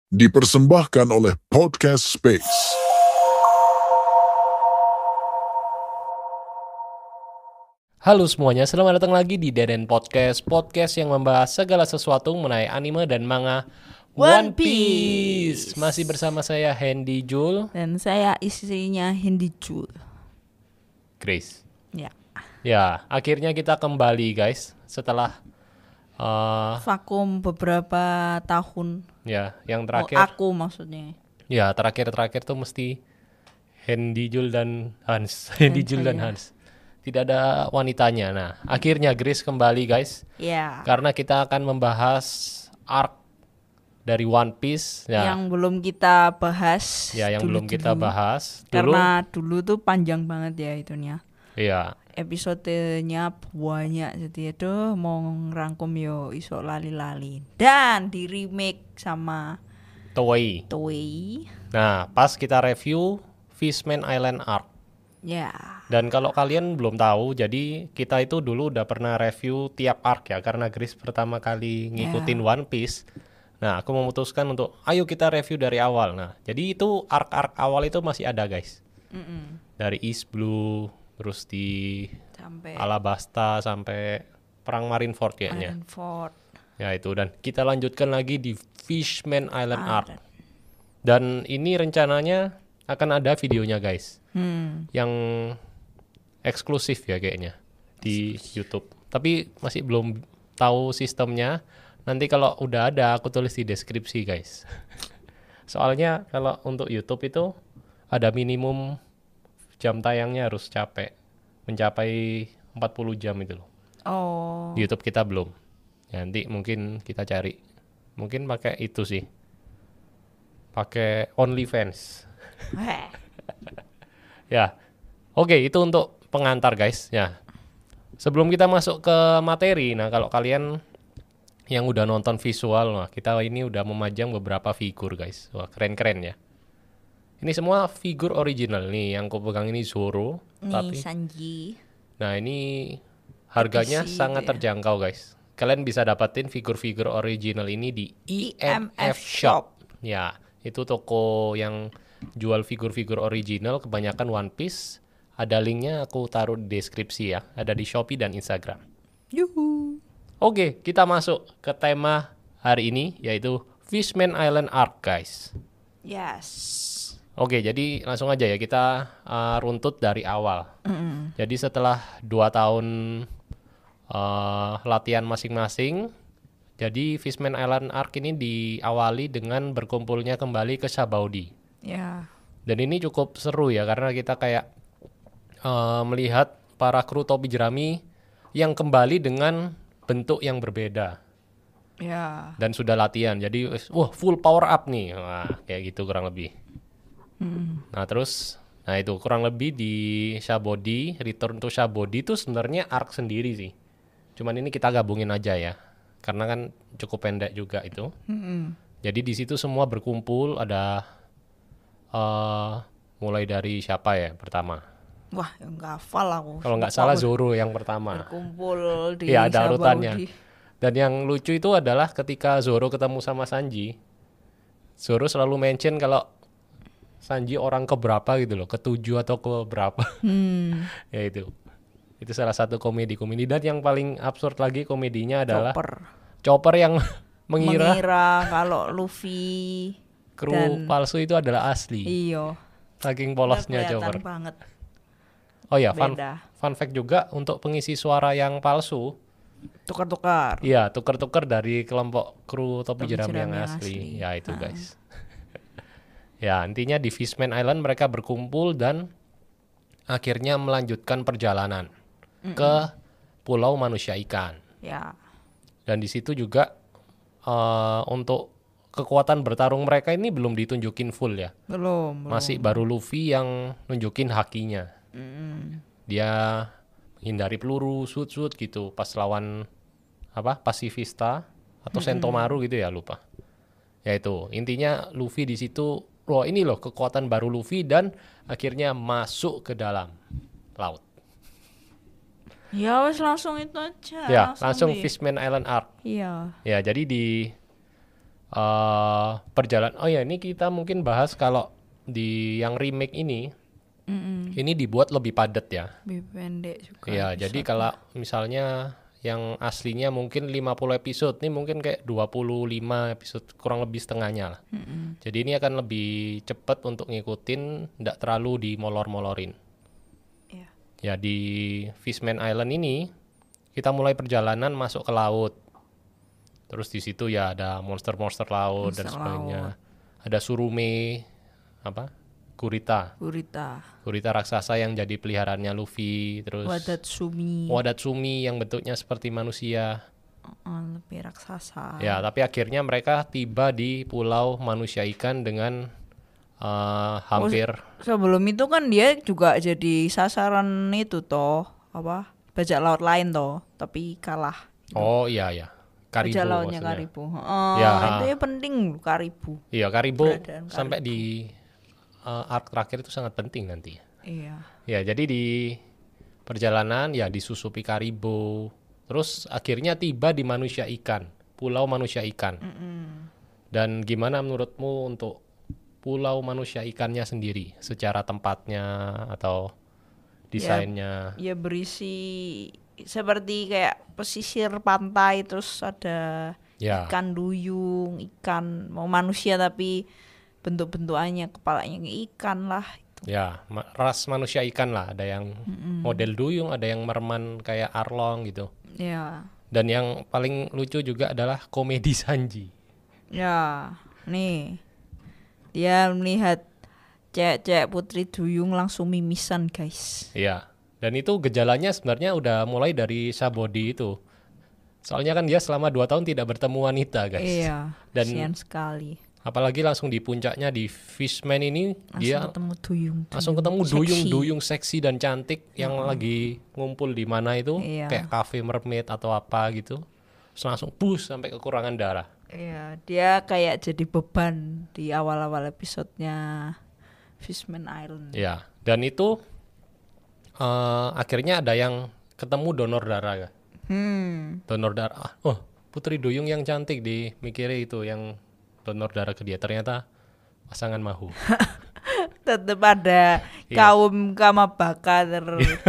Dipersembahkan oleh Podcast Space. Halo semuanya, selamat datang lagi di Deden Podcast yang membahas segala sesuatu mengenai anime dan manga One Piece. Masih bersama saya Hendy Jul dan saya istrinya Hendy Jul. Grace. Ya. Ya, akhirnya kita kembali guys setelah vakum beberapa tahun. Ya, yang terakhir. Aku maksudnya. Ya, terakhir tuh mesti Hendy Jul dan Hans. Hendy Jul dan Hans. Tidak ada wanitanya. Nah, akhirnya Grace kembali guys. Ya. Karena kita akan membahas arc dari One Piece. Ya. Yang belum kita bahas. Ya, yang belum kita bahas. Karena dulu tuh panjang banget ya itunya. Iya. Episodenya banyak, jadi itu mau ngerangkum yo iso lali-lali. Dan di remake sama Toei. Nah, pas kita review Fishman Island arc. Ya. Dan kalau kalian belum tahu, jadi kita itu dulu udah pernah review tiap arc ya, karena Grace pertama kali ngikutin One Piece. Nah, aku memutuskan untuk ayo kita review dari awal. Nah, jadi itu arc awal itu masih ada guys. Dari East Blue, terus di sampai Alabasta sampai Perang Marineford kayaknya. Marineford. Ya itu, dan kita lanjutkan lagi di Fishman Island arc. Dan ini rencananya akan ada videonya guys. Yang eksklusif ya kayaknya di YouTube. Tapi masih belum tahu sistemnya. Nanti kalau udah ada aku tulis di deskripsi guys. Soalnya kalau untuk YouTube itu ada minimum jam tayangnya harus mencapai 40 jam itu loh. Oh. Di YouTube kita belum. Ya, nanti mungkin kita cari. Mungkin pakai itu sih. Pakai OnlyFans. Ya. Oke, itu untuk pengantar guys. Ya. Sebelum kita masuk ke materi, nah kalau kalian yang udah nonton visual, nah kita ini udah memajang beberapa figur guys. Wah, keren-keren ya. Ini semua figur original nih, yang aku pegang ini Zoro. Nih, tapi Sanji. Nah ini harganya sangat terjangkau guys. Kalian bisa dapatin figur-figur original ini di EMF Shop. Ya, itu toko yang jual figur-figur original kebanyakan One Piece. Ada linknya aku taruh di deskripsi ya. Ada di Shopee dan Instagram. Yuhu. Oke, kita masuk ke tema hari ini yaitu Fishman Island arc guys. Yes. Oke, jadi langsung aja ya kita runtut dari awal. Jadi setelah 2 tahun latihan masing-masing, jadi Fishman Island arc ini diawali dengan berkumpulnya kembali ke Sabaody. Ya. Dan ini cukup seru ya karena kita kayak melihat para kru topi jerami yang kembali dengan bentuk yang berbeda. Ya. Dan sudah latihan, jadi full power up nih, wah kayak gitu kurang lebih. Nah itu kurang lebih di Sabaody, Return to Sabaody itu sebenarnya arc sendiri sih. Cuman ini kita gabungin aja ya, karena kan cukup pendek juga itu. Jadi di situ semua berkumpul, ada mulai dari siapa ya pertama? Wah, nggak hafal aku. Kalau nggak salah Zoro yang pertama. Berkumpul di ya ada urutannya. Sabaody. Dan yang lucu itu adalah ketika Zoro ketemu sama Sanji, Zoro selalu mention kalau Sanji orang keberapa gitu loh, ke-7 atau ke-berapa. Ya itu salah satu komedi. Dan yang paling absurd lagi komedinya adalah Chopper yang mengira kalau Luffy kru palsu itu adalah asli. Iya. Saking polosnya Chopper. Banget. Oh ya, fun fact juga untuk pengisi suara yang palsu. Tukar-tukar. Iya, tukar-tukar dari kelompok kru topi jerami yang asli. Ya itu guys. Ya, intinya di Fishman Island mereka berkumpul dan akhirnya melanjutkan perjalanan ke Pulau Manusia Ikan. Ya. Dan di situ juga untuk kekuatan bertarung mereka ini belum ditunjukin full ya. Belum. Masih baru Luffy yang nunjukin hakinya. Dia hindari peluru, shoot gitu pas lawan Pacifista atau Sentomaru gitu ya, lupa. Ya itu, intinya Luffy di situ, ini loh kekuatan baru Luffy dan akhirnya masuk ke dalam laut. Ya wes langsung itu aja. Ya, langsung Fishman Island arc. Iya. Ya, jadi di perjalanan. Oh ya, ini kita mungkin bahas kalau di yang remake ini dibuat lebih padat ya. Lebih pendek juga. Ya, jadi kalau misalnya yang aslinya mungkin 50 episode, ini mungkin kayak 25 episode, kurang lebih setengahnya lah. Jadi ini akan lebih cepat untuk ngikutin, nggak terlalu dimolor-molorin. Iya. Ya, di Fishman Island ini kita mulai perjalanan masuk ke laut. Terus di situ ya ada monster-monster laut dan sebagainya. Ada Surume, Gurita raksasa yang jadi peliharaannya Luffy. Terus Wadatsumi yang bentuknya seperti manusia. Lebih raksasa. Ya, tapi akhirnya mereka tiba di pulau manusia ikan dengan hampir. Sebelum itu kan dia juga jadi sasaran itu toh, bajak laut lain toh, tapi kalah. Oh iya ya. Karibo bajak lautnya maksudnya. Karibo. Ya, itu ya penting Karibo. Iya, Karibo Keberadaan sampai di arc terakhir itu sangat penting nanti. Iya. Ya, jadi di perjalanan ya disusupi Karibo. Terus akhirnya tiba di manusia ikan, pulau manusia ikan. Dan gimana menurutmu untuk pulau manusia ikannya sendiri, secara tempatnya atau desainnya? Ya berisi seperti kayak pesisir pantai, terus ada ikan duyung, ikan mau manusia tapi bentuk-bentukannya kepalanya ikan lah. Ya, ras manusia ikan lah. Ada yang model duyung, ada yang merman kayak Arlong gitu. Ya. Dan yang paling lucu juga adalah komedi Sanji. Ya, nih dia melihat cewek-cewek putri duyung langsung mimisan guys. Iya. Dan itu gejalanya sebenarnya udah mulai dari Sabodi itu. Soalnya kan dia selama 2 tahun tidak bertemu wanita guys. Iya. Dan kasian sekali. Apalagi langsung di puncaknya di Fishman ini langsung ketemu duyung seksi dan cantik yang lagi ngumpul di mana itu, kayak cafe mermaid atau apa gitu. Terus langsung push sampai kekurangan darah. Iya, dia kayak jadi beban di awal-awal episodenya Fishman Island. Iya, dan itu akhirnya ada yang ketemu donor darah. Donor darah. Oh, putri duyung yang cantik dimikirnya itu yang donor darah ke dia, ternyata pasangan Mahu. Tetap ada kaum Kamabaka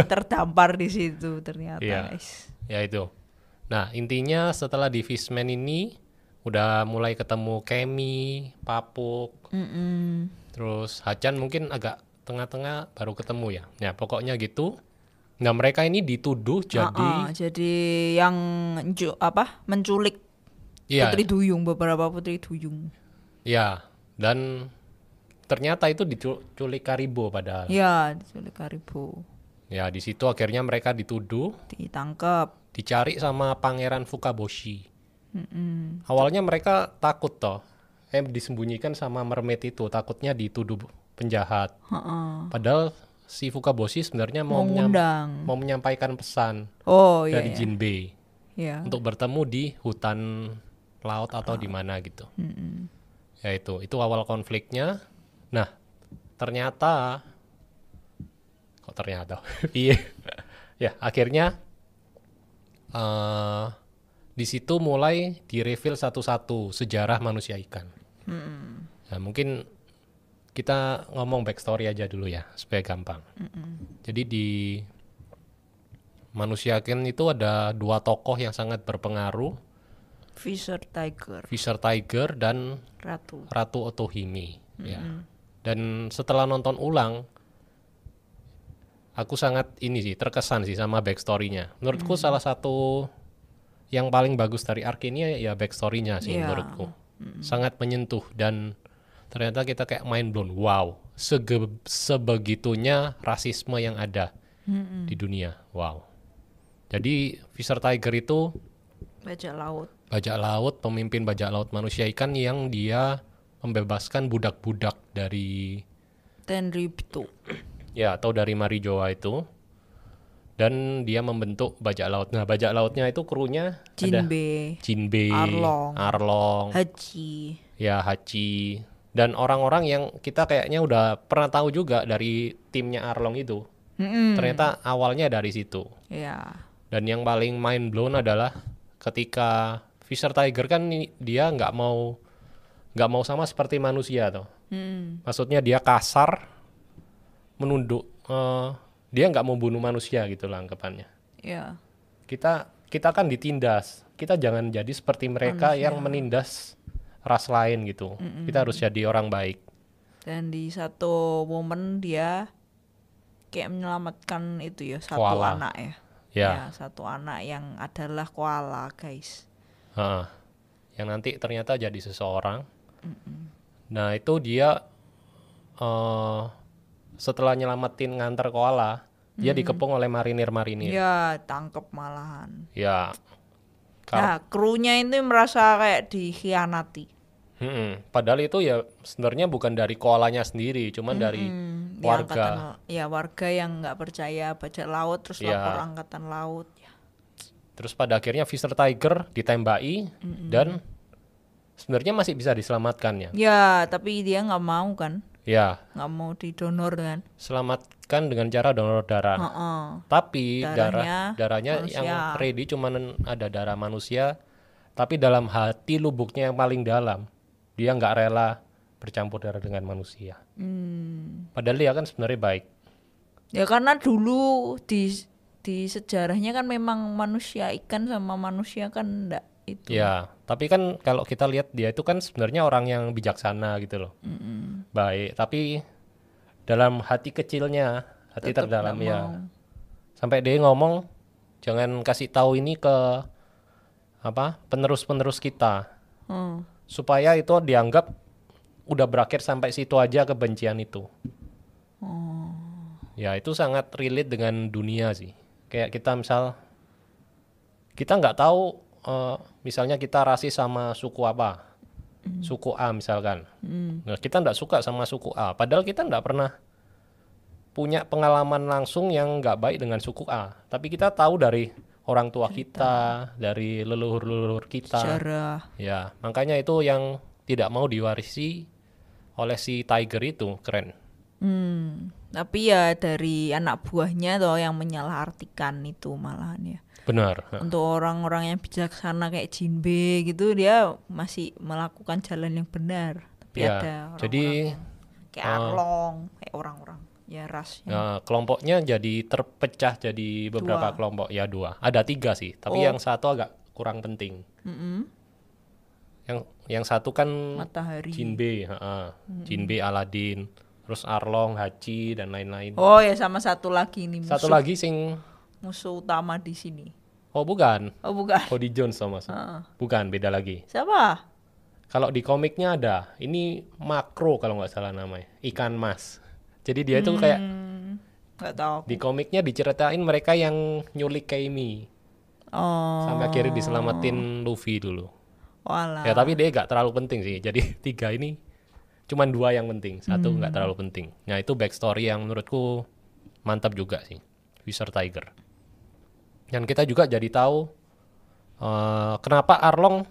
terdampar di situ ternyata. Guys. Ya itu. Nah, intinya setelah di Fishman ini udah mulai ketemu Kemi, Papuk, terus Hachan mungkin agak tengah-tengah baru ketemu ya. Ya pokoknya gitu. Nah mereka ini dituduh jadi yang menculik putri duyung, beberapa putri duyung. Ya, dan ternyata itu diculik Karibo padahal. Ya, diculik Karibo. Ya, di situ akhirnya mereka dituduh, ditangkap, dicari sama Pangeran Fukaboshi. Awalnya mereka takut toh, disembunyikan sama mermaid itu, takutnya dituduh penjahat. Padahal si Fukaboshi sebenarnya mau menyampaikan pesan dari Jinbei untuk bertemu di hutan laut atau di mana gitu. Ya itu awal konfliknya. Nah, ternyata iya. Ya, akhirnya di situ mulai di-reveal satu-satu sejarah manusia ikan. Nah, mungkin kita ngomong backstory aja dulu ya supaya gampang. Jadi di manusia ikan itu ada 2 tokoh yang sangat berpengaruh. Fisher Tiger dan Ratu Otohime. Ya. Dan setelah nonton ulang, aku sangat terkesan sih sama backstory-nya. Menurutku salah satu yang paling bagus dari arc ini ya backstory-nya sih menurutku. Sangat menyentuh dan ternyata kita kayak mind blown. Wow, sebegitunya rasisme yang ada di dunia. Wow. Jadi Fisher Tiger itu bajak laut, pemimpin bajak laut manusia ikan yang dia membebaskan budak-budak dari Tenryubito. Ya, atau dari Marijoa itu. Dan dia membentuk bajak laut. Nah, bajak lautnya itu krunya Jinbei, Arlong, Hachi. Ya, Hachi. Dan orang-orang yang kita kayaknya udah pernah tahu juga dari timnya Arlong itu. Ternyata awalnya dari situ. Ya. Dan yang paling mind blown adalah ketika Fisher Tiger kan dia nggak mau nggak mau sama seperti manusia tuh. Maksudnya dia kasar, menunduk, dia nggak mau bunuh manusia gitu lah anggapannya. Ya. Kita kan ditindas, kita jangan jadi seperti mereka yang menindas ras lain gitu. Kita harus jadi orang baik. Dan di satu momen dia kayak menyelamatkan itu ya, satu Koala. anak ya. Ya. Ya, satu anak yang adalah koala, guys. Yang nanti ternyata jadi seseorang. Nah itu dia setelah nyelamatin nganter koala, dia dikepung oleh marinir-marinir. Ya, tangkep malahan. Ya. Nah, krunya itu merasa kayak dikhianati. Padahal itu ya sebenarnya bukan dari koalanya sendiri, cuman dari warga. Warga yang nggak percaya bajak laut terus lapor angkatan laut. Ya. Terus pada akhirnya Fisher Tiger ditembaki dan sebenarnya masih bisa diselamatkan ya. Ya, tapi dia nggak mau kan? Ya. Nggak mau didonor kan? Selamatkan dengan cara donor darah. Tapi darahnya manusia. yang ready cuman ada darah manusia. Tapi dalam hati lubuknya yang paling dalam, dia nggak rela bercampur darah dengan manusia. Padahal dia kan sebenarnya baik. Ya karena dulu di sejarahnya kan memang manusia ikan sama manusia kan enggak itu. Ya, tapi kan kalau kita lihat dia itu kan sebenarnya orang yang bijaksana gitu loh. Baik, tapi dalam hati kecilnya, hati Tetep terdalam nggak ya. mau. Sampai dia ngomong, jangan kasih tahu ini ke penerus-penerus kita. Supaya itu dianggap udah berakhir sampai situ aja kebencian itu. Ya, itu sangat relate dengan dunia sih. Kayak kita nggak tahu misalnya kita rasis sama suku apa, suku A misalkan. Nah, kita nggak suka sama suku A, padahal kita nggak pernah punya pengalaman langsung yang nggak baik dengan suku A. Tapi kita tahu dari orang tua kita, dari leluhur-leluhur kita. Sejarah. Ya, makanya itu yang tidak mau diwarisi oleh si Tiger itu, keren. Tapi ya dari anak buahnya toh yang menyalahartikan itu malahan ya. Benar. Untuk orang-orang yang bijaksana kayak Jinbe gitu, dia masih melakukan jalan yang benar. Tapi Ya, ada orang-orang jadi yang kayak Arlong, kayak orang-orang ya rasnya. Kelompoknya jadi terpecah jadi beberapa kelompok. Ya, 2. Ada 3 sih, tapi yang satu agak kurang penting. Yang satu kan Matahari. Jinbe, Jinbe, Aladdin, terus Arlong, Hachi dan lain-lain. Oh ya, sama satu lagi nih Satu lagi sing musuh utama di sini. bukan. Oh bukan. Cody Jones sama. Bukan, beda lagi. Siapa? Kalau di komiknya ada, ini Makro kalau nggak salah namanya, ikan mas. Jadi dia itu kayak Nggak tahu. di komiknya diceritain mereka yang nyulik Kaimi. Sampai akhirnya diselamatin Luffy dulu. Walah. Ya tapi dia nggak terlalu penting sih. Jadi 3 ini cuman 2 yang penting, 1 nggak terlalu penting. Nah itu backstory yang menurutku mantap juga sih, Fisher Tiger. Dan kita juga jadi tahu kenapa Arlong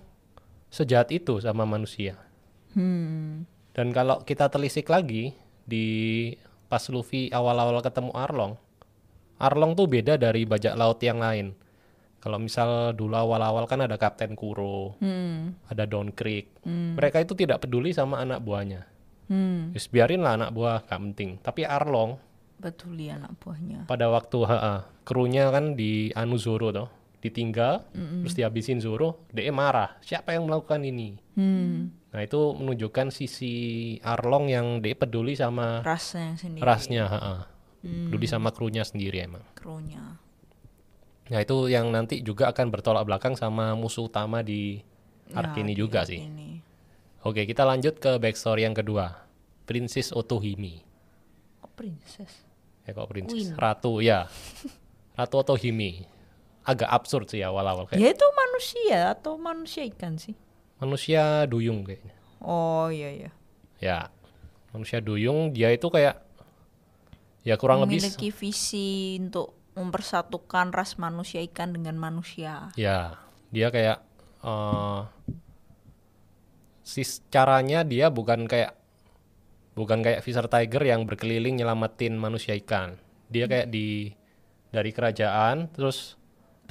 sejahat itu sama manusia. Dan kalau kita telisik lagi di pas Luffy awal-awal ketemu Arlong tuh beda dari bajak laut yang lain. Kalau misal dulu awal-awal kan ada Kapten Kuro, ada Don Krieg. Mereka itu tidak peduli sama anak buahnya. Just biarin lah anak buah, gak penting. Tapi Arlong Peduli anak buahnya. pada waktu krunya kan di anu Zoro tuh, ditinggal, terus dihabisin Zoro, dia marah. Siapa yang melakukan ini? Nah itu menunjukkan sisi Arlong yang dia peduli sama Rasnya sendiri. rasnya, peduli sama krunya sendiri emang. Krunya. Nah itu yang nanti juga akan bertolak belakang sama musuh utama di arc ini juga sih. Ini. Oke, kita lanjut ke backstory yang kedua, Princess Otohime. Oh, princess. Kok princess? Queen. Ratu ya. Ratu Otohime. Agak absurd sih awal-awal kayak. Dia itu manusia atau manusia ikan sih? Manusia duyung kayaknya. Oh iya. Ya. Manusia duyung, dia itu kayak ya kurang lebih memiliki visi untuk mempersatukan ras manusia ikan dengan manusia. ya, dia kayak caranya dia bukan kayak Fisher Tiger yang berkeliling nyelamatin manusia ikan. Dia kayak dari kerajaan terus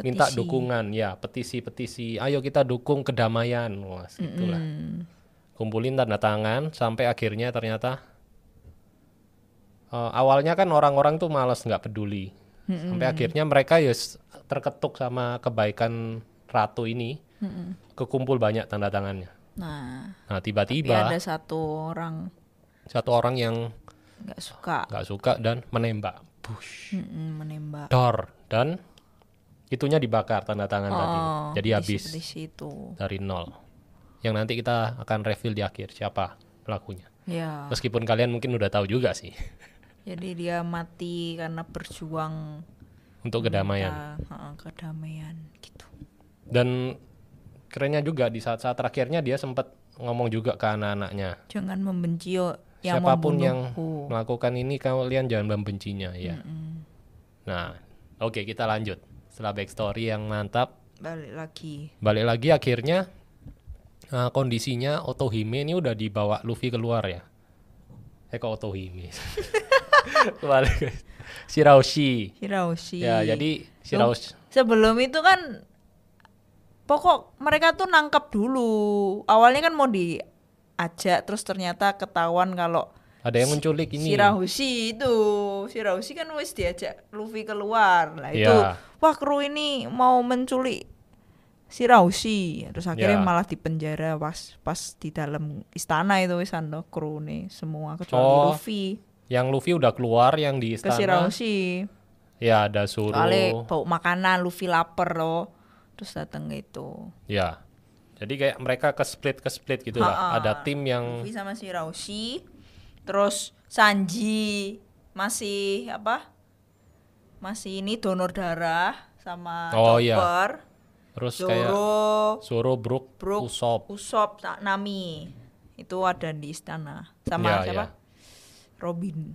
minta dukungan, ya petisi, ayo kita dukung kedamaian, wah itulah. kumpulin tanda tangan sampai akhirnya ternyata awalnya kan orang-orang tuh malas nggak peduli. Sampai akhirnya mereka ya terketuk sama kebaikan ratu ini. Kekumpul banyak tanda tangannya. Nah, tiba-tiba tapi ada satu orang yang nggak suka dan menembak. Bush. Menembak. Dor. Dan itunya dibakar tanda tangan tadi. Jadi habis dari nol. Yang nanti kita akan reveal di akhir siapa pelakunya. Ya. Meskipun kalian mungkin udah tahu juga sih. Jadi dia mati karena berjuang untuk kedamaian. Kedamaian gitu. Dan kerennya juga di saat-saat terakhirnya dia sempat ngomong juga ke anak-anaknya. Jangan membenci yang siapapun membunuhku. Yang melakukan ini kalian jangan membencinya ya. Nah, oke, kita lanjut. Setelah backstory yang mantap, balik lagi akhirnya kondisinya Otohime ini udah dibawa Luffy keluar ya. Kok Otohime? Kembali Shirahoshi. Ya, jadi Shirahoshi. Sebelum itu kan pokok mereka tuh nangkep dulu. Awalnya kan mau diajak, terus ternyata ketahuan kalau ada yang menculik ini. Shirahoshi kan wis diajak Luffy keluar. Lah itu, wah kru ini mau menculik Shirahoshi. Terus akhirnya malah dipenjara pas di dalam istana itu wis ando kru nih semua kecuali Luffy. Yang Luffy udah keluar, yang di istana. Ke Shirahoshi. Ya, ada Zoro. Soalnya bau makanan, Luffy lapar loh. Terus datang gitu. Ya. Jadi kayak mereka ke split gitu lah. Ada tim yang Luffy sama Shirahoshi. Terus Sanji masih ini donor darah sama Chopper. Iya. Terus kayak Zoro, Brook, Usopp, Nami. Itu ada di istana. Sama siapa? Robin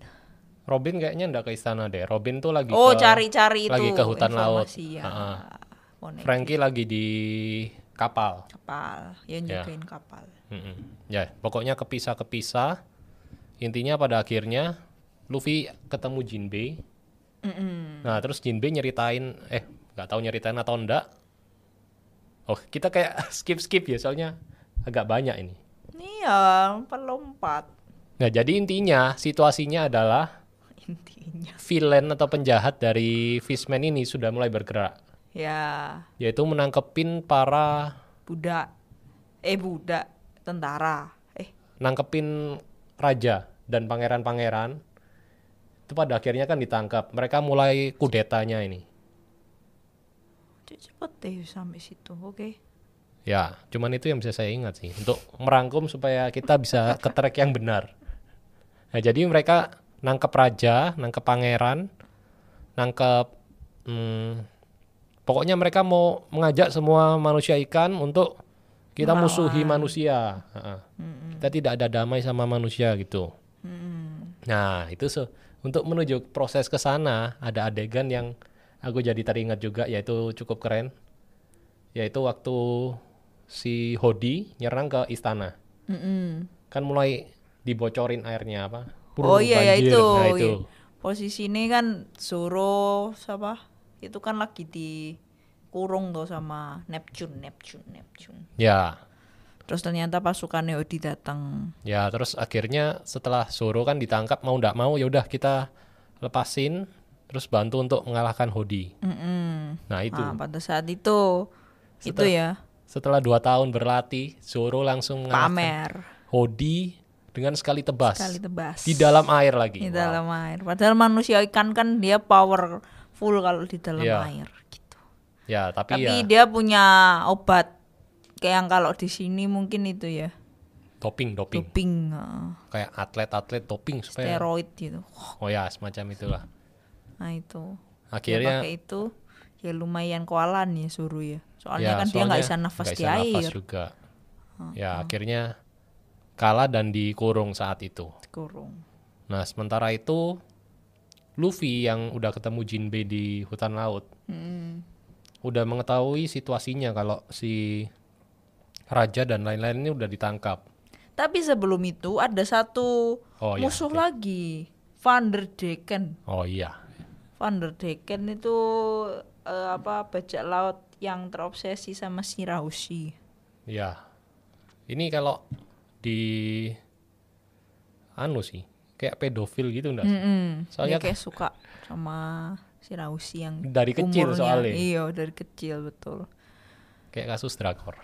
kayaknya enggak ke istana deh. Robin tuh lagi cari-cari lagi itu ke hutan laut. Ya. Frankie lagi di kapal. Yang jagain kapal. Ya, pokoknya kepisah. Intinya pada akhirnya Luffy ketemu Jinbei. Nah, terus Jinbei nyeritain, nggak tahu nyeritain atau enggak. Oh, kita kayak skip ya, soalnya agak banyak ini. Iya, pelompat. Nah, jadi intinya situasinya adalah villain atau penjahat dari Fishman ini sudah mulai bergerak. Ya. Yaitu menangkepin para tentara. Nangkepin raja dan pangeran-pangeran. Itu pada akhirnya kan ditangkap. Mereka mulai kudetanya ini. Cepet deh sampai situ, oke. Ya, cuman itu yang bisa saya ingat sih. Untuk merangkum supaya kita bisa ke track yang benar. Nah, jadi mereka nangkep raja, nangkep pangeran, nangkep pokoknya mereka mau mengajak semua manusia ikan untuk kita musuhi manusia. Kita tidak ada damai sama manusia gitu. Nah, itu untuk menuju proses ke sana ada adegan yang aku jadi teringat juga, yaitu cukup keren. Yaitu waktu si Hodi nyerang ke istana. Kan mulai dibocorin airnya banjir. Itu. Nah, itu. Posisi ini kan Zoro itu kan lagi dikurung tuh sama Neptune. Ya. Terus ternyata pasukannya Hodi datang. Ya, terus akhirnya setelah Zoro kan ditangkap, mau nggak mau ya udah kita lepasin, terus bantu untuk mengalahkan Hodi. Nah, itu. Pada saat itu setelah 2 tahun berlatih, Zoro langsung mengalahkan Hodi dengan sekali tebas. Di dalam air lagi. Di dalam air. Padahal manusia ikan kan dia powerful kalau di dalam air gitu. Ya, tapi dia punya obat kayak yang kalau di sini mungkin itu ya. Doping. Kayak atlet doping supaya steroid gitu. Oh ya, semacam itulah. Nah, itu. Akhirnya pakai itu ya lumayan kualan ya Zoro ya. Soalnya dia nggak bisa nafas di air. Nafas juga. Akhirnya kalah dan dikurung saat itu. Nah, sementara itu Luffy yang udah ketemu Jinbei di hutan laut, udah mengetahui situasinya kalau si raja dan lain-lain ini udah ditangkap. Tapi sebelum itu ada satu musuh lagi, Vanderdecken. Oh iya. Vanderdecken itu bajak laut yang terobsesi sama Shirahoshi. Ya. Ini kalau sih kayak pedofil gitu enggak sih? Soalnya dia kayak suka sama si Rausi yang dari kecil umurnya, soalnya. Iya, dari kecil betul. Kayak kasus drakor.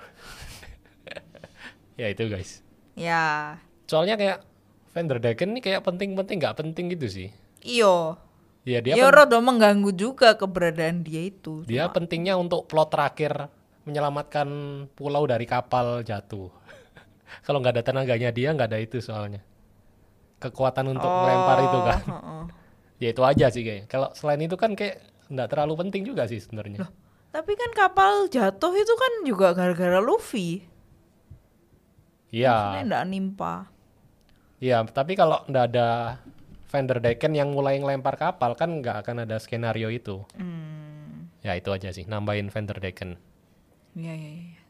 Ya itu guys. Ya. Soalnya kayak Van der Decken ini kayak penting-penting nggak penting gitu sih. Iya. Ya dia rada mengganggu juga keberadaan dia itu. Dia pentingnya untuk plot terakhir menyelamatkan pulau dari kapal jatuh. Kalau nggak ada tenaganya dia nggak ada itu soalnya. Kekuatan untuk melempar itu kan. Ya itu aja sih kayaknya. Kalau selain itu kan kayak nggak terlalu penting juga sih sebenarnya. Tapi kan kapal jatuh itu kan juga gara-gara Luffy. Iya. Maksudnya nggak nimpa. Iya, tapi kalau nggak ada Van der Decken yang mulai ngelempar kapal kan nggak akan ada skenario itu. Ya itu aja sih, nambahin Van der Decken. Iya.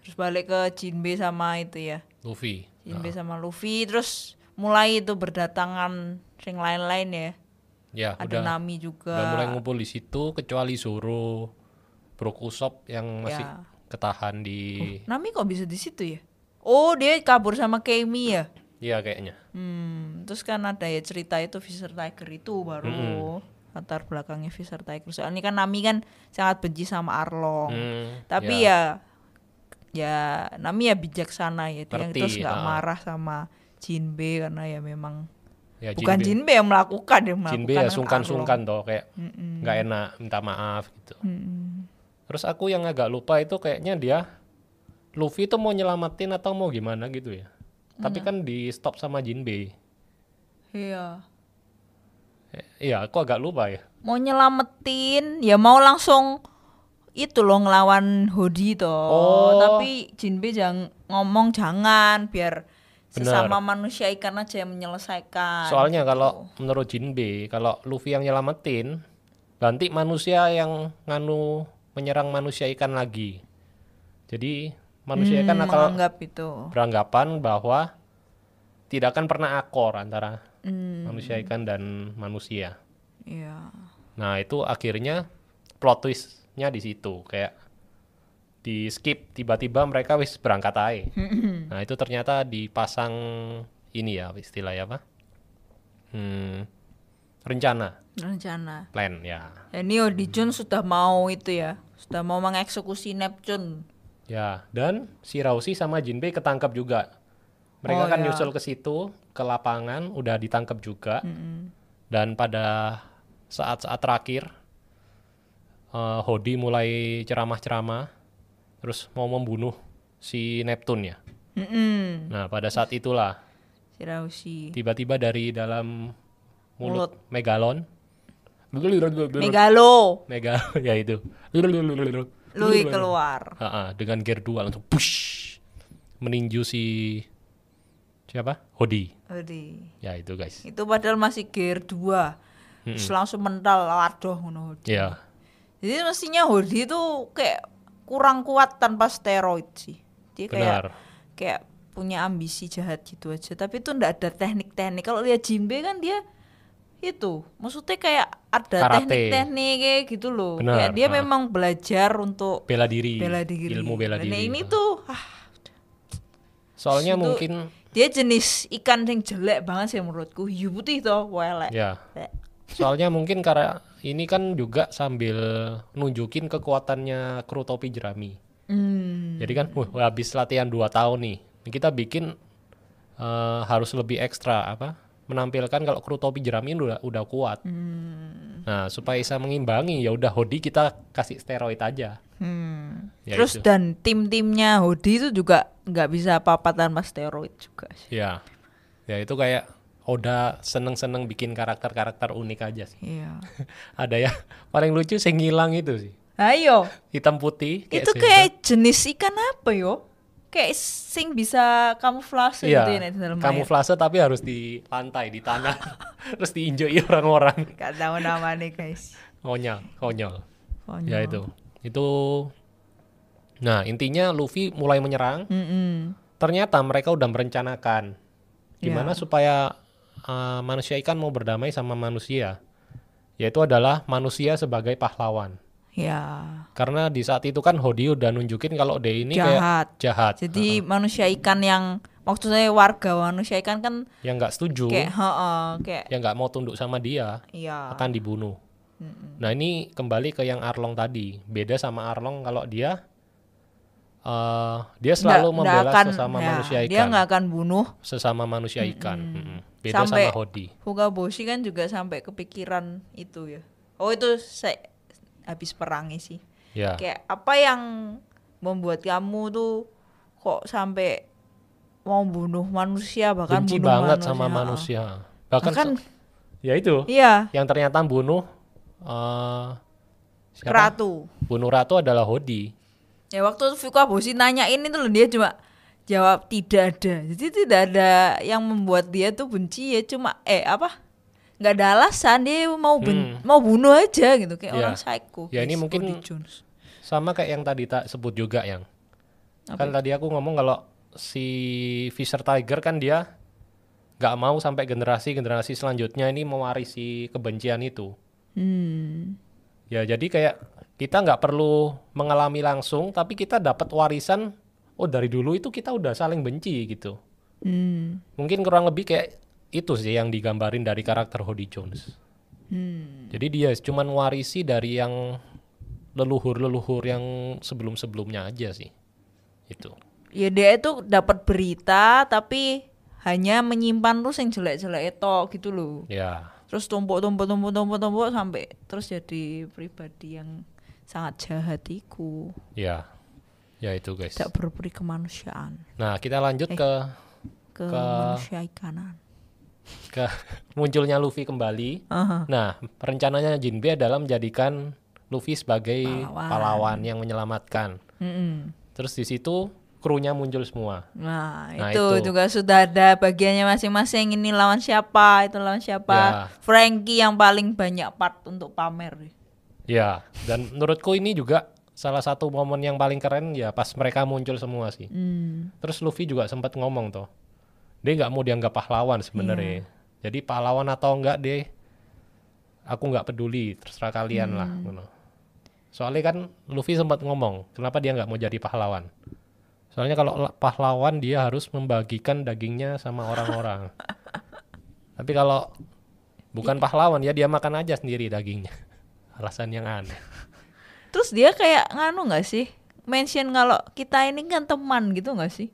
Terus balik ke Jinbe sama itu ya. Luffy. Jinbe sama Luffy, terus mulai itu berdatangan sing lain-lain ya. Ya, ada Nami juga. Udah mulai ngumpul di situ kecuali Zoro, Brook Usopp yang masih ketahan di. Nami kok bisa di situ ya? Oh, dia kabur sama Kemi ya? Iya kayaknya. Terus kan ada ya cerita itu Fisher Tiger itu baru latar belakangnya Fisher Tiger. Soalnya kan Nami kan sangat benci sama Arlong. Tapi ya Nami ya bijaksana ya. Dia terus nggak marah sama Jinbe karena ya memang bukan Jinbe yang melakukan, Jinbe ya sungkan-sungkan toh kayak nggak enak minta maaf gitu. Terus aku yang agak lupa itu kayaknya dia Luffy itu mau nyelamatin atau mau gimana gitu ya. Tapi kan di stop sama Jinbe. Iya. Iya, aku agak lupa ya. Mau nyelamatin, ya mau langsung itu loh ngelawan Hodi toh. Tapi Jinbe ngomong jangan biar sesama manusia ikan aja yang menyelesaikan. Soalnya kalau menurut Jinbe, kalau Luffy yang nyelamatin, nanti manusia yang menyerang manusia ikan lagi. Jadi manusia ikan akan beranggapan bahwa tidak akan pernah akor antara manusia ikan dan manusia. Iya. Nah itu akhirnya plot twistnya di situ kayak di skip tiba-tiba mereka wis berangkat aja. Nah itu ternyata dipasang ini ya istilahnya apa? Rencana. Plan ya. Ini Odijun sudah mau itu ya, sudah mau mengeksekusi Neptune. Ya, dan si Rausi sama Jinbe ketangkap juga. Mereka kan nyusul ke situ, ke lapangan, udah ditangkap juga. Dan pada saat-saat terakhir, Hodi mulai ceramah-ceramah, terus mau membunuh si Neptune ya. Nah, pada saat itulah, si Rausi tiba-tiba dari dalam mulut Megalo, ya itu. Lui keluar. Dengan gear 2 langsung push meninju si siapa? Hodi. Ya itu guys. Itu padahal masih gear 2. Terus langsung mental waduh ngono Hodi. Iya. Jadi mestinya Hodi itu kayak kurang kuat tanpa steroid sih. Dia kayak punya ambisi jahat gitu aja. Tapi itu ndak ada teknik-teknik. Kalau lihat Jinbe kan dia itu maksudnya kayak ada teknik-teknik kayak gitu loh. Kayak dia memang belajar untuk bela diri. Ilmu bela diri. Nah ini tuh soalnya mungkin dia jenis ikan yang jelek banget sih menurutku. Hiu putih toh, welek. Ya. Soalnya mungkin karena ini kan juga sambil nunjukin kekuatannya kru topi jerami. Jadi kan habis latihan 2 tahun nih. Kita bikin harus lebih ekstra menampilkan kalau kru topi jerami udah kuat. Nah, supaya bisa mengimbangi ya udah Hodi kita kasih steroid aja. Ya terus itu. Dan tim-timnya Hodi itu juga nggak bisa apa-apa tanpa steroid juga sih. Ya. Ya itu kayak Oda seneng-seneng bikin karakter-karakter unik aja sih. Iya. Ada ya paling lucu sing ngilang itu sih. Ayo. Hitam putih. Itu kayak jenis ikan apa yo? Kayak sing bisa kamuflase gitu ya di dalam air. Kamuflase tapi harus di lantai, di tanah. Terus diinjoi orang-orang. Gak tahu namanya guys. Konyol. Ya itu. Nah intinya Luffy mulai menyerang. Ternyata mereka udah merencanakan gimana supaya manusia ikan mau berdamai sama manusia. Yaitu adalah manusia sebagai pahlawan. Ya. Karena di saat itu kan Hodi udah nunjukin kalau dia ini jahat. kayak jahat. Jadi manusia ikan yang maksudnya warga manusia ikan kan yang nggak setuju, kayak yang nggak mau tunduk sama dia, iya. akan dibunuh. Nah ini kembali ke yang Arlong tadi. Beda sama Arlong kalau dia selalu membela sesama manusia ikan. Dia nggak akan bunuh sesama manusia ikan. Beda sampai sama Hodi. Fukaboshi kan juga sampai kepikiran itu ya. Oh itu habis perangnya sih. Ya. Kayak apa yang membuat kamu tuh kok sampai mau bunuh manusia, bahkan benci bunuh banget manusia. sama manusia. Bahkan ya itu. Iya. Yang ternyata bunuh siapa? Ratu. Bunuh Ratu adalah Hodi. Ya waktu Fukaboshi nanyain itu loh, dia cuma jawab tidak ada. Jadi tidak ada yang membuat dia tuh benci ya, cuma nggak ada alasan, dia mau bunuh aja gitu kayak orang psycho. Ya ini mungkin sama kayak yang tadi tak sebut juga yang. Kan tadi aku ngomong kalau si Fisher Tiger kan dia nggak mau sampai generasi selanjutnya ini mewarisi kebencian itu. Ya jadi kayak kita nggak perlu mengalami langsung, tapi kita dapat warisan. Oh dari dulu itu kita udah saling benci gitu. Mungkin kurang lebih kayak itu sih yang digambarin dari karakter Hodi Jones. Jadi dia cuma warisi dari yang leluhur yang sebelum-sebelumnya aja sih. Itu. Ya dia itu dapat berita tapi hanya menyimpan terus yang jelek-jelek itu gitu loh. Ya. Terus tumpuk sampai terus jadi pribadi yang sangat jahat iku. Ya. Ya itu guys. Tidak berperi kemanusiaan. Nah, kita lanjut ke manusia ikanan. Ke munculnya Luffy kembali. Nah, rencananya Jinbe adalah menjadikan Luffy sebagai pahlawan yang menyelamatkan. Terus di situ krunya muncul semua. Nah itu juga sudah ada bagiannya masing-masing. Ini lawan siapa, itu lawan siapa. Ya. Frankie yang paling banyak part untuk pamer. Ya, dan menurutku ini juga salah satu momen yang paling keren ya pas mereka muncul semua sih. Terus Luffy juga sempat ngomong tuh, dia nggak mau dianggap pahlawan sebenarnya. Jadi pahlawan atau enggak deh, aku nggak peduli, terserah kalian lah. Soalnya kan Luffy sempat ngomong, kenapa dia nggak mau jadi pahlawan? Soalnya kalau pahlawan dia harus membagikan dagingnya sama orang-orang. Tapi kalau bukan pahlawan ya dia makan aja sendiri dagingnya. Alasan yang aneh. Terus dia kayak nganu gak sih? Mention kalau kita ini kan teman gitu gak sih?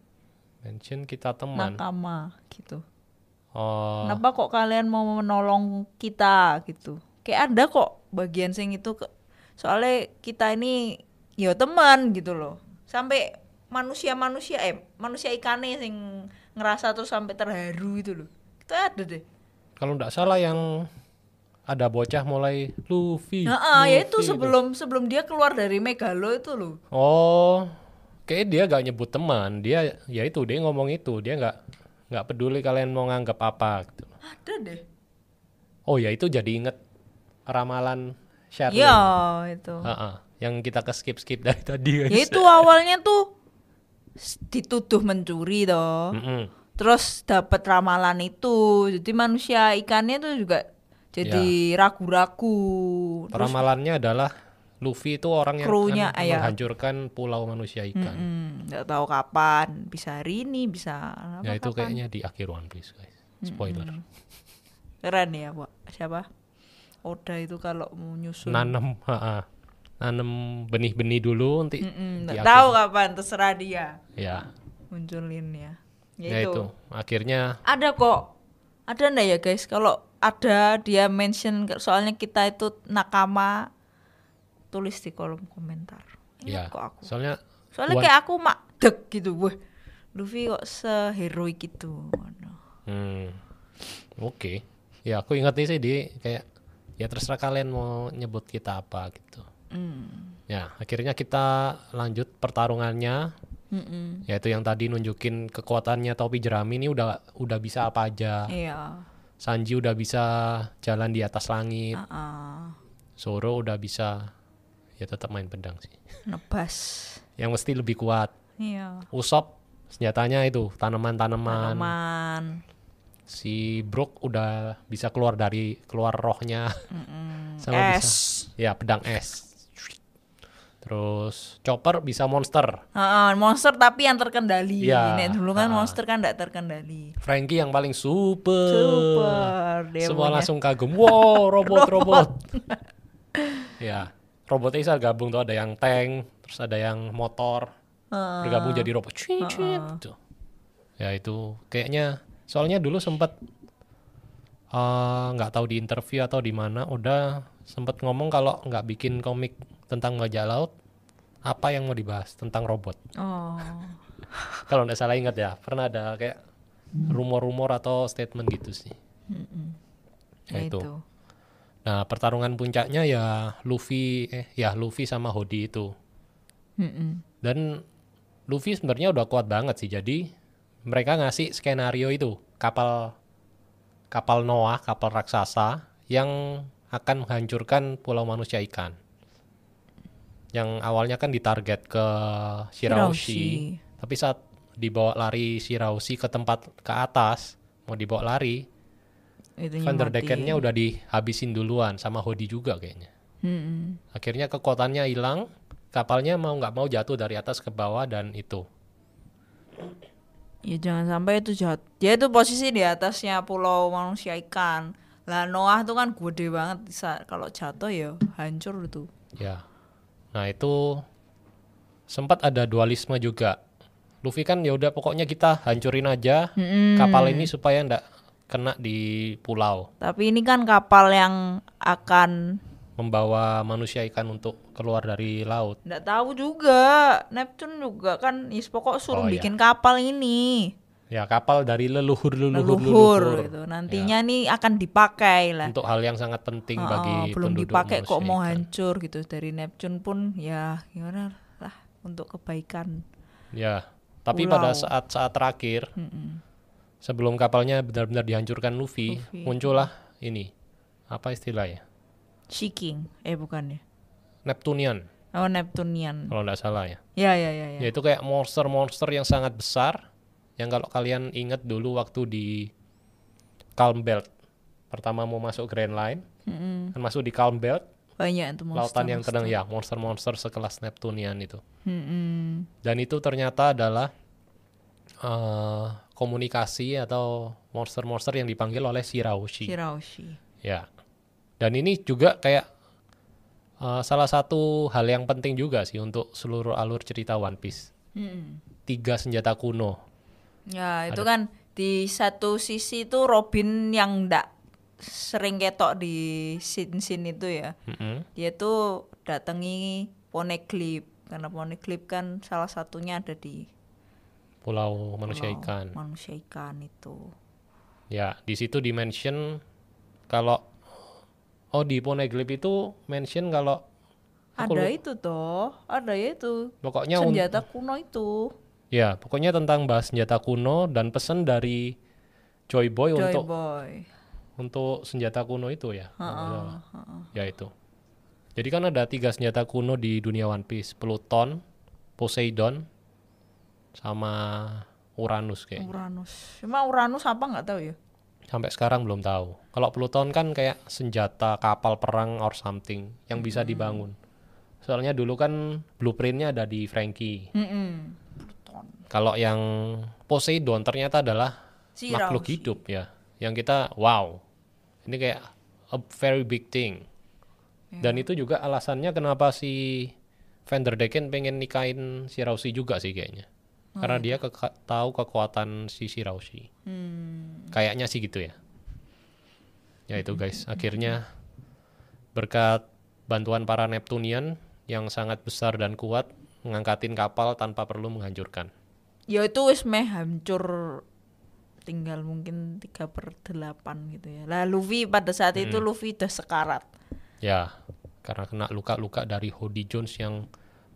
Mention kita teman. Nakama gitu. Oh. Kenapa kok kalian mau menolong kita gitu? Kayak ada kok bagian sing itu. Soalnya kita ini ya teman gitu loh. Sampai manusia ikannya sing ngerasa terus sampai terharu itu loh. Itu ada deh. Kalau nggak salah yang ada bocah mulai Luffy. Ya itu sebelum dia keluar dari Megalo itu loh. Oh, kayak dia gak nyebut teman. Dia ya itu dia ngomong itu. Dia nggak peduli kalian mau nganggap apa gitu. Ada deh. Oh ya itu jadi inget ramalan Sherlyn. Iya itu. Yang kita ke skip dari tadi guys. Ya itu awalnya tuh dituduh mencuri toh. Terus dapat ramalan itu. Jadi manusia ikannya tuh juga jadi ragu-ragu. Ramalannya adalah Luffy itu orang yang akan menghancurkan pulau manusia ikan. Nggak tahu kapan, bisa hari ini, bisa apa ya itu kapan. Kayaknya di akhir One Piece guys. Spoiler. Keren ya Pak. Siapa? Oda itu kalau mau nyusun. Nanem benih-benih dulu nanti. Nggak tahu kapan, terserah dia. Ya. Munculin ya. Ya itu. Akhirnya. Ada kok. Ada nggak ya guys? Kalau ada dia mention soalnya kita itu nakama, tulis di kolom komentar. Ingat kok aku. Soalnya kayak aku deg gitu, wah. Luffy kok seheroik gitu. Oke. Ya aku ingat sih dia kayak ya terserah kalian mau nyebut kita apa gitu. Ya akhirnya kita lanjut pertarungannya. Yaitu yang tadi nunjukin kekuatannya topi jerami ini udah bisa apa aja. Iya. Sanji udah bisa jalan di atas langit. Zoro udah bisa ya tetap main pedang sih. Nebas. Yang mesti lebih kuat. Iya. Usopp senjatanya itu tanaman. Si Brook udah bisa keluar rohnya. Sama es. Bisa, ya pedang es. Terus Chopper bisa monster. Monster tapi yang terkendali. Iya. Nek dulu kan monster kan tidak terkendali. Frankie yang paling super. Dia Semua punya. langsung kagum. Wow, robot. Ya, robotnya bisa gabung tuh, ada yang tank, terus ada yang motor, bergabung jadi robot. Gitu. Ya itu kayaknya, soalnya dulu sempat nggak tahu di interview atau di mana, udah sempat ngomong kalau nggak bikin komik tentang bajak laut, apa yang mau dibahas tentang robot. Kalau nggak salah ingat ya, pernah ada kayak rumor-rumor atau statement gitu sih. Ya itu. Nah, pertarungan puncaknya ya Luffy sama Hody itu. Dan Luffy sebenarnya udah kuat banget sih. Jadi mereka ngasih skenario itu, kapal Noah, kapal raksasa yang akan menghancurkan Pulau Manusia Ikan. Yang awalnya kan ditarget ke Shirahoshi. Tapi saat dibawa lari Shirahoshi ke tempat ke atas, mau dibawa lari, Van der Decken-nya udah dihabisin duluan sama Hody juga kayaknya. Akhirnya kekuatannya hilang, kapalnya mau nggak mau jatuh dari atas ke bawah dan itu. Ya jangan sampai itu jatuh. Dia itu posisi di atasnya Pulau Manusia Ikan. Lah Noah tuh kan gede banget, kalau jatuh ya hancur itu. Ya. Nah itu sempat ada dualisme juga. Luffy kan ya udah pokoknya kita hancurin aja kapal ini supaya ndak kena di pulau. Tapi ini kan kapal yang akan membawa manusia ikan untuk keluar dari laut. Nggak tahu juga. Neptune juga kan pokok suruh bikin kapal ini. Ya kapal dari leluhur gitu. Nantinya nih akan dipakai lah. Untuk hal yang sangat penting bagi belum penduduk dipakai kok mau ikan. hancur gitu. Dari Neptune pun ya gimana lah untuk kebaikan. Ya, tapi pada saat terakhir sebelum kapalnya benar-benar dihancurkan Luffy, muncullah ini, apa istilahnya? Seeking, bukan ya? Neptunian. Oh, Neptunian. Kalau nggak salah ya. Ya. Ya itu kayak monster-monster yang sangat besar, yang kalau kalian ingat dulu waktu di Calm Belt, pertama mau masuk Grand Line, kan masuk di Calm Belt, banyak itu monster. Lautan yang tenang ya, monster-monster sekelas Neptunian itu. Dan itu ternyata adalah komunikasi atau monster-monster yang dipanggil oleh Shirahoshi. Ya. Dan ini juga kayak salah satu hal yang penting juga sih untuk seluruh alur cerita One Piece. 3 senjata kuno. Ya, itu kan di satu sisi itu Robin yang ndak sering ketok di scene-scene itu ya. Dia tuh datangi Poneglyph karena Poneglyph kan salah satunya ada di Pulau Manusia Ikan. Manusia Ikan itu. Ya, di situ di-mention kalau di Poneglyph itu mention kalau ada itu toh, ada ya itu. Pokoknya senjata kuno itu. Ya, pokoknya tentang bahas senjata kuno dan pesan dari Joy Boy untuk senjata kuno itu ya. Ya itu. Jadi kan ada 3 senjata kuno di dunia One Piece, Pluton, Poseidon, sama Uranus kayaknya. Cuma Uranus apa nggak tahu ya. Sampai sekarang belum tahu. Kalau Pluton kan kayak senjata kapal perang or something yang bisa dibangun. Soalnya dulu kan blueprintnya ada di Frankie. Kalau yang Poseidon ternyata adalah makhluk hidup ya. Yang kita wow. Ini kayak a very big thing. Dan itu juga alasannya kenapa si Van der Decken pengen nikahin Shirahoshi juga sih kayaknya. Karena dia tahu kekuatan si Shirahoshi. Kayaknya sih gitu ya. Ya itu guys, akhirnya berkat bantuan para Neptunian yang sangat besar dan kuat, ngangkatin kapal tanpa perlu menghancurkan. Ya itu wis meh hancur, tinggal mungkin 3/8 gitu ya. Lah Luffy pada saat itu Luffy udah sekarat. Ya, karena kena luka-luka dari Hody Jones yang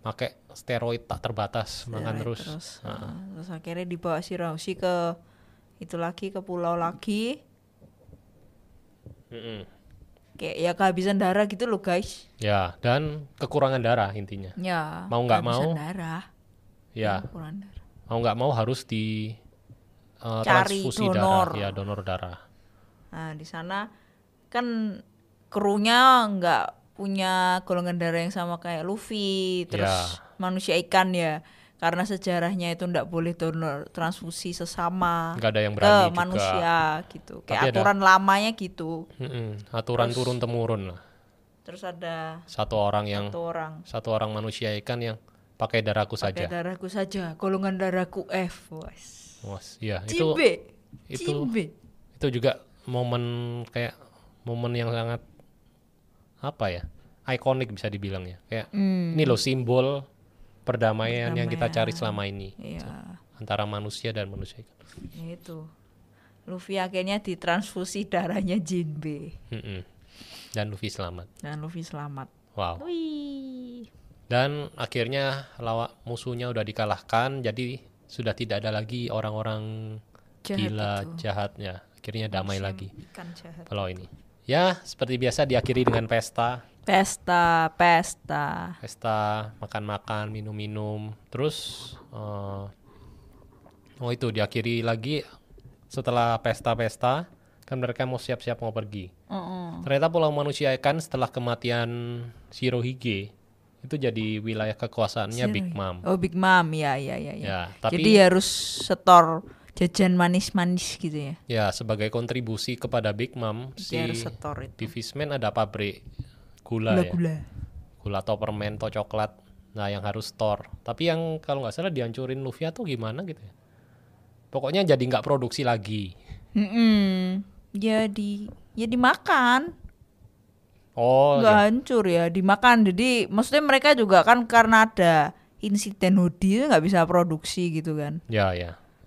pakai steroid tak terbatas, makan terus. Terus akhirnya dibawa Shirahoshi ke itu lagi, ke pulau lagi. Kayak ya kehabisan darah gitu loh guys. Ya, dan kekurangan darah intinya. Ya. Mau nggak mau. Darah. Ya. Kekurangan darah. Mau nggak mau harus di cari transfusi donor. darah, ya donor darah. Nah di sana kan krunya nggak punya golongan darah yang sama kayak Luffy, terus manusia ikan ya. Karena sejarahnya itu ndak boleh donor transfusi sesama nggak ada yang berani juga. Manusia gitu. Kayak Tapi aturan lamanya gitu. Aturan turun temurun lah. Terus ada satu orang manusia ikan yang pakai darahku saja. Pakai darahku saja, golongan darahku F. Iya, Jinbe. itu juga momen yang sangat apa ya? Ikonik bisa dibilang ya. Kayak ini loh simbol perdamaian yang kita cari selama ini. Iya. Antara manusia dan manusia ikan. Ya itu. Luffy akhirnya ditransfusi darahnya Jinbe. Dan Luffy selamat. Wow. Wih. Dan akhirnya musuhnya udah dikalahkan, jadi sudah tidak ada lagi orang-orang gila jahatnya. Akhirnya damai lagi. Kalau ini. Ya, seperti biasa diakhiri dengan pesta. Pesta, makan-makan, minum-minum. Terus itu diakhiri lagi setelah pesta-pesta, kan mereka mau siap-siap mau pergi. Ternyata Pulau Manusia Ikan setelah kematian Shirohige itu jadi wilayah kekuasaannya Big Mom. Oh, Big Mom, ya. Tapi, jadi harus setor jajan manis-manis gitu ya. Ya, sebagai kontribusi kepada Big Mom, di Fishman ada pabrik gula. Gula atau permen atau coklat. Nah, yang harus store. Tapi yang kalau nggak salah dihancurin Luffy atau gimana gitu ya. Pokoknya jadi nggak produksi lagi. Ya dimakan. Oh, nggak hancur ya, dimakan. Jadi maksudnya mereka juga kan karena ada insiden Hoodie nggak bisa produksi gitu kan. Ya.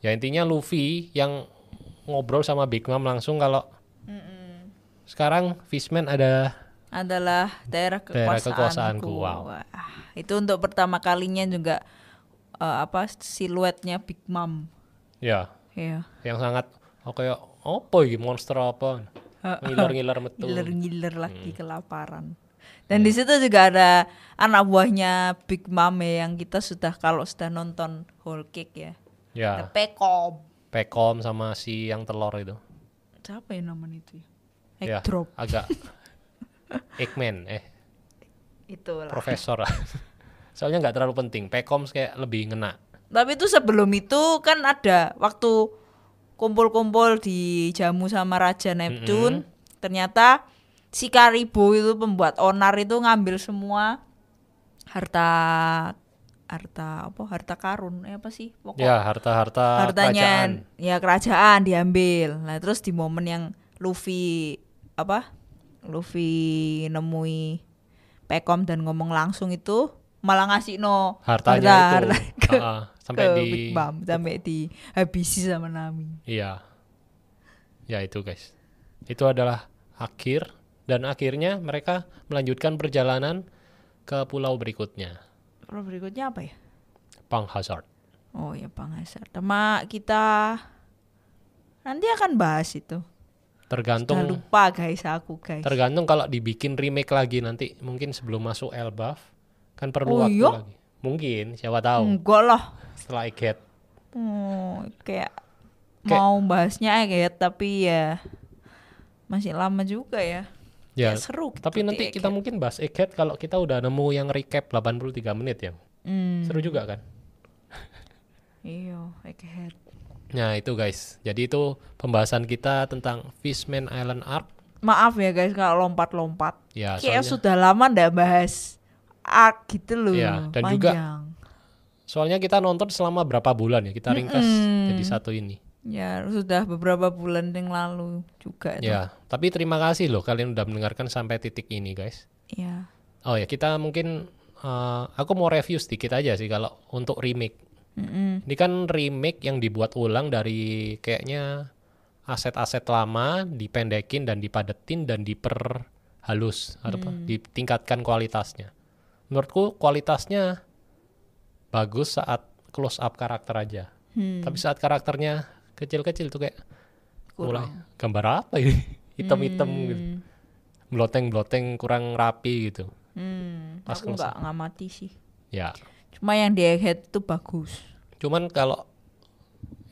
Ya intinya Luffy yang ngobrol sama Big Mom langsung kalau sekarang Fishman adalah daerah kekuasaanku. Wow. Wah, itu untuk pertama kalinya juga siluetnya Big Mom. Ya. Yang sangat kayak apa ini monster apa? Ngiler-ngiler metu. Ngiler lagi kelaparan. Dan di situ juga ada anak buahnya Big Mom yang kita kalau sudah nonton Whole Cake ya. Ya. Ada Pekom sama si yang telur itu. Siapa ya namanya itu? Egg Drop. Agak Eggman Itulah. Profesor. Soalnya nggak terlalu penting. Pekom kayak lebih ngena. Tapi itu sebelum itu kan ada waktu kumpul-kumpul di jamu sama Raja Neptune. Ternyata si Karibo itu pembuat onar itu ngambil semua harta karun apa sih pokok ya hartanya kerajaan. Ya kerajaan diambil. Nah terus di momen yang Luffy nemui Pekom dan ngomong langsung itu malah ngasih hartanya itu sampai dihabisi sama Nami. Iya ya itu guys, itu adalah akhir, dan akhirnya mereka melanjutkan perjalanan ke pulau berikutnya. Pulau berikutnya apa ya? Pang Hazard. Oh ya, Pang Hazard. Sama kita nanti akan bahas itu. Tergantung. Sudah lupa guys. Tergantung kalau dibikin remake lagi nanti, mungkin sebelum masuk Elbaf kan perlu waktu lagi. Mungkin, siapa tahu. Enggak lah. Setelah Egghead. Kayak mau bahasnya Egghead tapi ya masih lama juga ya. Ya, seru. Tapi nanti kita mungkin bahas Egghead kalau kita udah nemu yang recap 83 menit ya. Seru juga kan? Iya, Egghead. Nah itu guys, jadi itu pembahasan kita tentang Fishman Island Arc. Maaf ya guys kalau lompat-lompat. Ya, kayak sudah lama ndak bahas arc gitu loh. Ya, dan panjang. juga soalnya kita nonton selama berapa bulan ya, kita ringkas jadi satu ini. Ya sudah beberapa bulan yang lalu juga. Ya, tapi terima kasih loh kalian udah mendengarkan sampai titik ini guys. Iya. Oh ya, kita mungkin aku mau review sedikit aja sih kalau untuk remake. Ini kan remake yang dibuat ulang dari kayaknya aset-aset lama, dipendekin dan dipadetin dan diperhalus atau ditingkatkan kualitasnya. Menurutku kualitasnya bagus saat close up karakter aja. Tapi saat karakternya kecil-kecil tuh kayak mulai gambar apa ini? Hitam-hitam gitu. Bloteng-bloteng kurang rapi gitu. Aku nggak ngamati sih. Ya. Cuma yang di Egghead itu bagus. Cuman kalau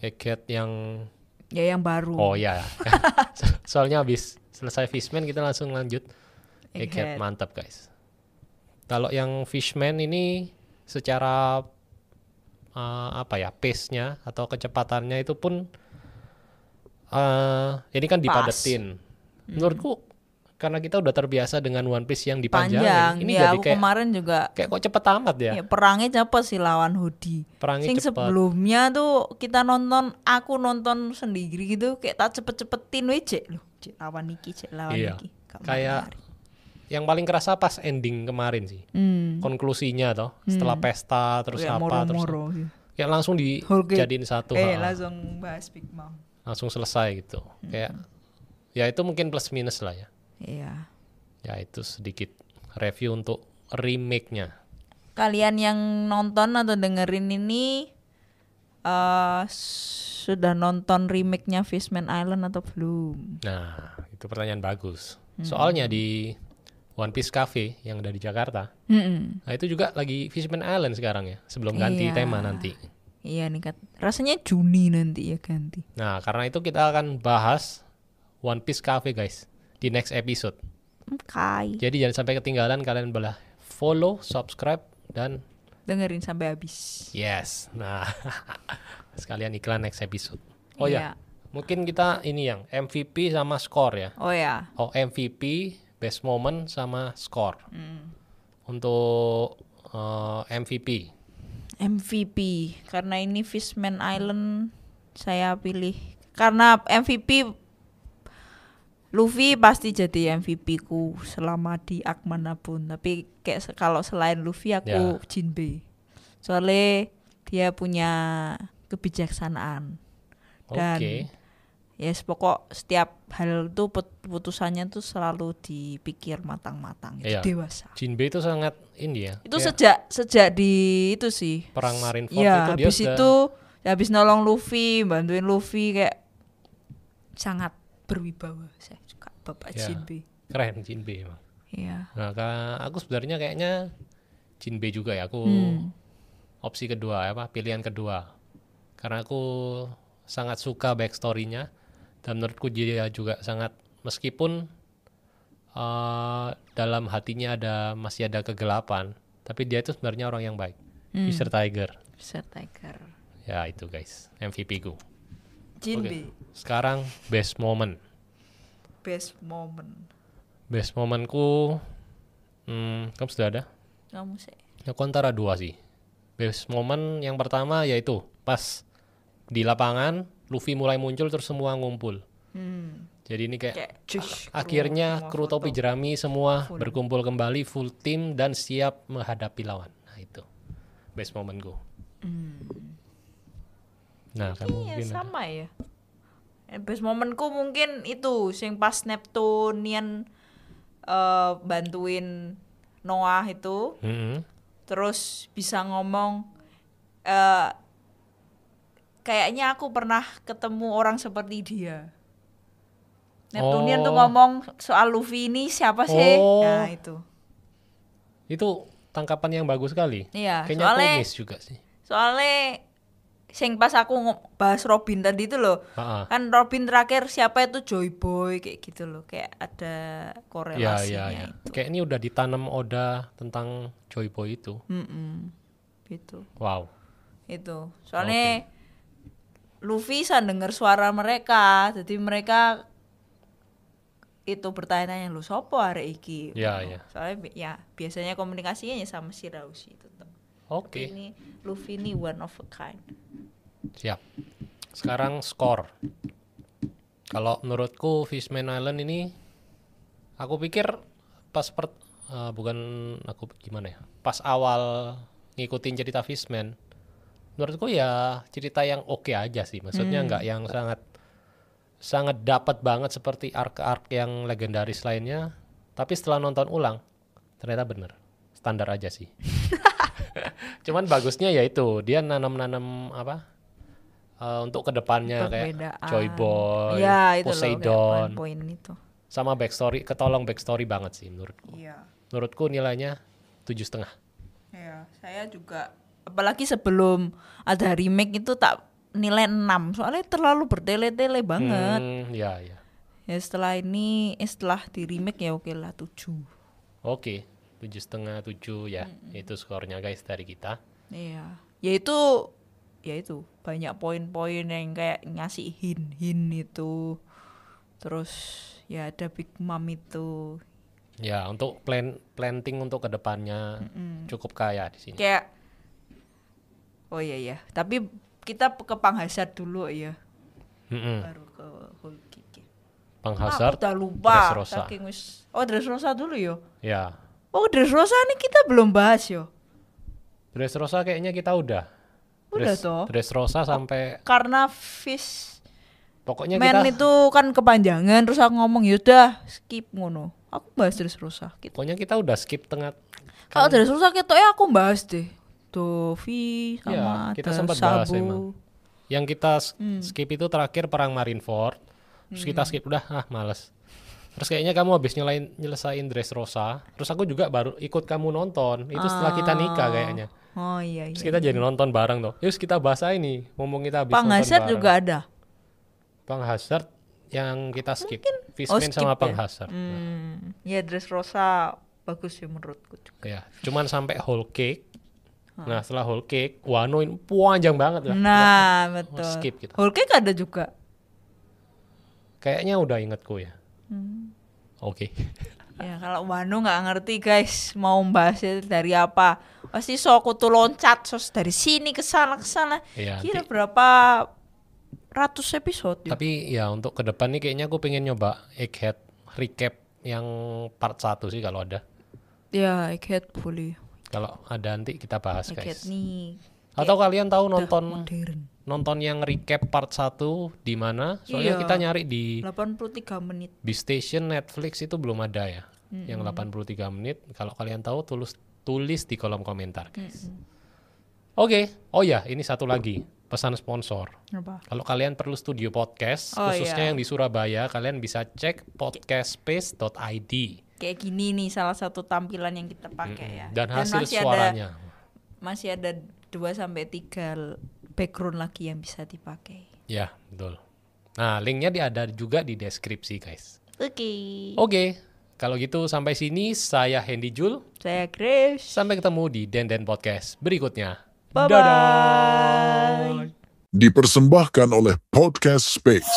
Egghead yang yang baru. Oh ya. Soalnya habis selesai Fishman kita langsung lanjut Egghead mantap guys. Kalau yang Fishman ini secara pace-nya atau kecepatannya itu pun ini kan dipadetin. Menurutku karena kita udah terbiasa dengan One Piece yang dipanjangin. Ini ya, jadi kayak kemarin juga kayak kok cepet amat ya. Perangnya cepet sih lawan Hoodie. Perangnya cepet. Sebelumnya tuh aku nonton sendiri gitu kayak tak cepet-cepetin wejek loh. Lawan Niki. Kayak yang paling kerasa pas ending kemarin sih. Konklusinya toh, setelah pesta terus moro-moro. Kayak langsung dijadiin satu. Langsung bahas Big Mom. Langsung selesai gitu. Kayak ya itu mungkin plus minus lah ya. Iya. Ya itu sedikit review untuk remake-nya. Kalian yang nonton atau dengerin ini sudah nonton remake-nya Fishman Island atau belum? Nah, itu pertanyaan bagus. Soalnya di One Piece Cafe yang ada di Jakarta, nah itu juga lagi Fishman Island sekarang ya, sebelum ganti tema nanti. Iya nih, rasanya Juni nanti ya ganti. Nah, karena itu kita akan bahas One Piece Cafe guys di next episode. Jadi jangan sampai ketinggalan, kalian boleh follow, subscribe, dan dengerin sampai habis. Yes, nah sekalian iklan next episode. Oh ya, mungkin kita ini yang MVP sama skor ya. Oh MVP, best moment sama skor. Untuk MVP. Karena ini Fishman Island saya pilih. Karena MVP Luffy pasti jadi MVP ku selama di arc manapun. Tapi kayak kalau selain Luffy aku Jinbe. Soalnya dia punya kebijaksanaan. Dan yes, pokok setiap hal itu putusannya tuh selalu dipikir matang-matang. Itu dewasa. Jinbe itu sangat ini ya. Itu sejak di itu sih. Perang Marineford itu dia habis nolong Luffy, bantuin Luffy kayak sangat berwibawa. Saya suka Bapak Jinbe. Keren Jinbe emang. Iya. Nah, aku sebenarnya kayaknya Jinbe juga ya. Aku opsi kedua pilihan kedua. Karena aku sangat suka backstory-nya dan menurutku dia juga sangat meskipun dalam hatinya masih ada kegelapan, tapi dia itu sebenarnya orang yang baik. Mr. Tiger. Ya itu guys, MVP ku. Jinbe. Sekarang best moment. Best momentku, kamu sudah ada? Kamu sih. Aku antara dua sih. Best moment yang pertama yaitu pas di lapangan Luffy mulai muncul terus semua ngumpul. Jadi ini kayak akhirnya kru topi jerami semua berkumpul kembali full tim dan siap menghadapi lawan. Nah itu best momentku. Nah kamu mungkin sama ya. Best momentku mungkin itu sing pas Neptunian bantuin Noah itu, terus bisa ngomong kayaknya aku pernah ketemu orang seperti dia. Neptunian tuh ngomong soal Luffy ini siapa sih? Nah itu tangkapan yang bagus sekali. Iya, kayaknya aku miss juga sih. Soalnya sing pas aku bahas Robin tadi itu loh. Kan Robin terakhir siapa itu Joy Boy kayak gitu loh. Kayak ada korelasinya itu. Kayak ini udah ditanam Oda tentang Joy Boy itu. Gitu. Wow. Itu. Soalnya Luffy bisa denger suara mereka. Jadi mereka itu bertanya-tanya lu sopo arek iki. Soalnya biasanya komunikasinya sama Shiraushi tetap. Ini Luffy ini one of a kind. Siap. Sekarang skor. Kalau menurutku Fishman Island ini, aku pikir pas pas awal ngikutin cerita Fishman, menurutku ya cerita yang oke aja sih. Maksudnya nggak yang sangat dapat banget seperti arc-arc yang legendaris lainnya. Tapi setelah nonton ulang, ternyata bener standar aja sih. Cuman bagusnya ya itu dia nanam untuk kedepannya kayak Joy Boy, Poseidon, sama backstory, ketolong backstory banget sih menurutku. Menurutku nilainya 7,5. Ya, saya juga. Apalagi sebelum ada remake itu tak nilai 6, soalnya terlalu bertele-tele banget. Ya setelah di remake ya oke lah 7. Oke, 7,5 7 ya. Itu skornya guys dari kita. Iya. Ya itu banyak poin-poin yang kayak ngasih hint itu. Terus ya ada Big Mom itu. Ya, untuk planting untuk kedepannya cukup kaya di sini. Kayak oh iya. Tapi kita ke Pang Hazard dulu ya. Baru ke Hulk Kick. Pang Hazard, udah lupa. Dressrosa. Oh, Dressrosa dulu yo. Ya. Oh, Dressrosa ini kita belum bahas yo. Dressrosa kayaknya kita udah. Udah toh. Dressrosa sampai karena Fish pokoknya Man kita itu kan kepanjangan terus aku ngomong yaudah skip ngono. Aku bahas Dressrosa gitu. pokoknya kita udah skip tengah. Kalau Dressrosa ketoknya aku bahas deh. Dovi sama Ya, kita ada sempat bahas Sabu. emang. Yang kita skip itu terakhir perang Marineford. Terus kita skip udah males. Terus kayaknya kamu habis nyelesain Dressrosa. Terus aku juga baru ikut kamu nonton. Itu setelah kita nikah kayaknya. Oh iya. Terus kita jadi nonton bareng tuh. Yus kita bahas aja nih. Ngomong kita habis Pang nonton Hazard bareng. juga ada. Pang Hazard yang kita skip. Oh, Fishman skip sama Pang ya? Hazard. Ya Dressrosa bagus sih menurutku juga. Ya, cuman sampai whole cake. Nah, setelah whole cake, Wano ini panjang banget lah. Nah, betul. Skip kita. Hulk Kick ada juga. Kayaknya udah ingetku ya. Oke. Ya kalau Wano nggak ngerti guys mau bahasnya dari apa pasti aku tuh loncat dari sini ke sana Iya, kira berapa ratus episode ya? Tapi ya untuk ke depan nih kayaknya aku pengen nyoba Egghead recap yang part 1 sih kalau ada. Ya Egghead boleh. Kalau ada nanti kita bahas Egghead guys. nih Atau kalian tahu modern. nonton yang recap part 1 di mana? Soalnya Iya. kita nyari di 83 menit. Station Netflix itu belum ada ya. Yang 83 menit. Kalau kalian tahu tulis di kolom komentar guys. Oke. Oh ya, ini satu lagi pesan sponsor. Apa? Kalau kalian perlu studio podcast, Oh, khususnya iya. yang di Surabaya, kalian bisa cek podcastspace.id. Kayak gini nih salah satu tampilan yang kita pakai ya. Dan hasil masih suaranya. masih ada 2-3 background lagi yang bisa dipakai. Ya, betul. Nah, linknya ada juga di deskripsi, guys. Oke. Oke, kalau gitu sampai sini saya Hendy Jul. Saya Grace. Sampai ketemu di Den Podcast berikutnya. Bye-bye. Dadah. Dipersembahkan oleh Podcast Space.